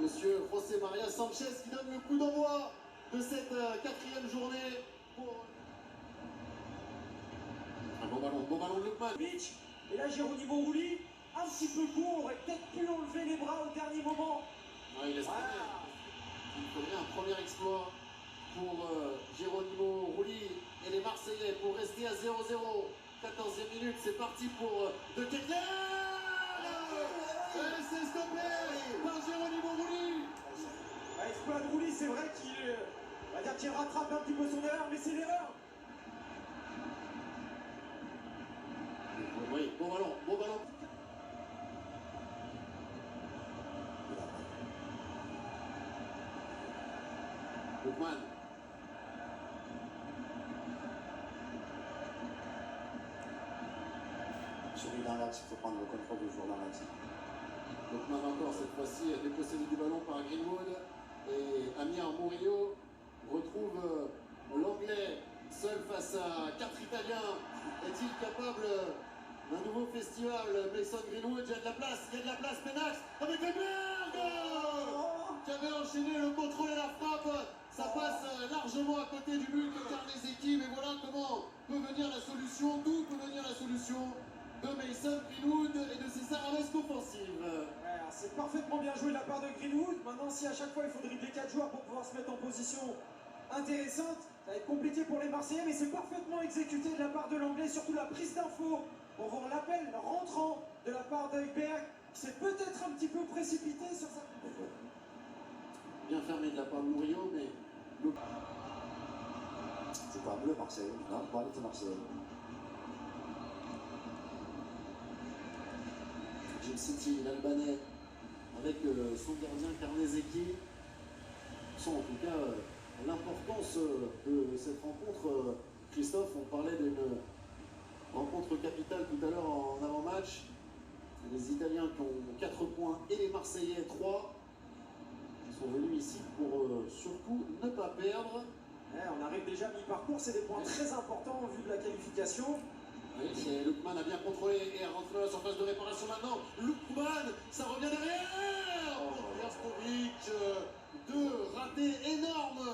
monsieur José María Sanchez qui donne le coup d'envoi de cette quatrième journée. Un bon ballon de Lookman. Et là, Geronimo Rulli, un petit peu court, aurait peut-être pu enlever les bras au dernier moment. Ouais, il laisse tomber. Il faudrait un premier exploit pour Geronimo Rulli et les Marseillais pour rester à 0-0. 14e minute, c'est parti pour De Ketelaere. Et c'est stoppé par Geronimo Rulli. Exploit de Rulli, c'est vrai qu'il rattrape un petit peu son erreur, mais c'est l'erreur. Oui, bon ballon. Lookman. Celui dans l'axe, il faut prendre le contrôle du joueur dans l'axe. Lookman encore cette fois-ci dépossédé du ballon par Greenwood et Amir Murillo retrouve l'anglais seul face à 4 Italiens. Est-il capable d'un nouveau festival? Mason Greenwood, il y a de la place, Penax avec Edberg qui avait enchaîné le contrôle et la frappe. Ça passe largement à côté du but de les équipes et voilà comment peut venir la solution, d'où peut venir la solution de Mason Greenwood et de ses arabesques offensives. Ouais, c'est parfaitement bien joué de la part de Greenwood. Maintenant, si à chaque fois il faut dribbler 4 joueurs pour pouvoir se mettre en position intéressante, ça va être compliqué pour les Marseillais, mais c'est parfaitement exécuté de la part de l'anglais, surtout la prise d'info pour voir l'appel rentrant de la part d'Højbjerg, qui s'est peut-être un petit peu précipité sur sa... Bien fermé de la part de Murillo, mais... C'est pas bleu Marseille, non, pas aller Marseille. Jim City, l'Albanais, avec son gardien Carnesecchi, sont en tout cas l'importance de cette rencontre. Christophe, on parlait d'une rencontre capitale tout à l'heure en avant-match. Les Italiens qui ont 4 points et les Marseillais 3. Ils sont venus ici pour surtout ne pas perdre. Ouais, on arrive déjà à mi-parcours, c'est des points très importants au vu de la qualification. Oui, Lookman a bien contrôlé et rentre dans la surface de réparation maintenant. Lookman, ça revient derrière pour Krstovic. 2 ratés énormes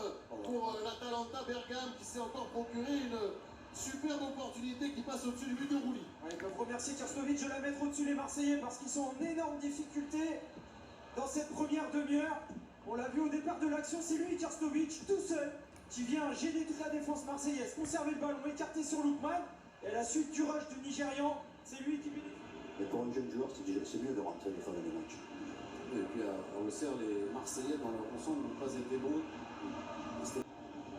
pour l'Atalanta Bergame qui s'est encore procuré une superbe opportunité qui passe au-dessus du but de Rulli. Ouais, ils peuvent remercier Krstovic de la mettre au-dessus les Marseillais parce qu'ils sont en énorme difficulté dans cette première demi-heure. On l'a vu au départ de l'action, c'est lui, Krstovic, tout seul, qui vient gêner toute la défense marseillaise, conserver le ballon, écarté sur Lookman. Et à la suite du rush du Nigérian, c'est lui qui bénéficie. Mais pour un jeune joueur, c'est mieux de rentrer des fois dans les matchs. Et puis à Auxerre, les Marseillais dans leur ensemble n'ont pas été bons.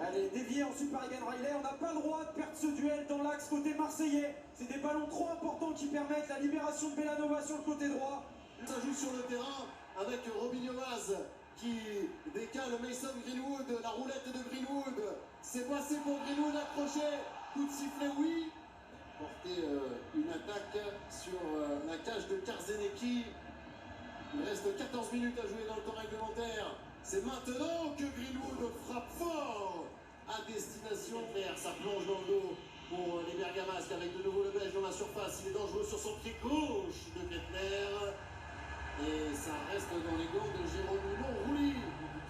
Allez, dévié ensuite par Egan Riley, on n'a pas le droit de perdre ce duel dans l'axe côté marseillais. C'est des ballons trop importants qui permettent la libération de Bellanova sur le côté droit. Ça joue sur le terrain avec Robinho Vaz qui décale Mason Greenwood, la roulette de Greenwood. C'est passé pour Greenwood accroché, coup de sifflet oui. Porter une attaque sur la cage de Carzenecchi. Il reste 14 minutes à jouer dans le temps réglementaire. C'est maintenant que Greenwood frappe fort à destination. Ça plonge dans le dos pour les Bergamasques avec de nouveau le Belge dans la surface. Il est dangereux sur son pied gauche de Ketelaere. Et ça reste dans les gants de Geronimo Rulli.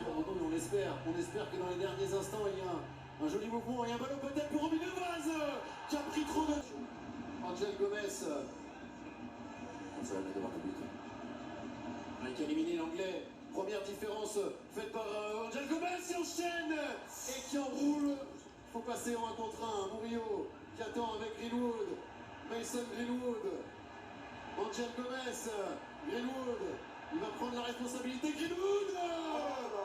On espère que dans les derniers instants, il y a un joli mouvement et un ballon peut-être pour Robinho Vaz qui a pris trop de... Angel Gomez. Ça va mettre devant le but. Qui a éliminé l'anglais. Première différence faite par Angel Gomez qui enchaîne et qui enroule. Il faut passer en 1 contre 1. Murillo qui attend avec Greenwood. Mason Greenwood. Angel Gomez. Greenwood. Il va prendre la responsabilité. Greenwood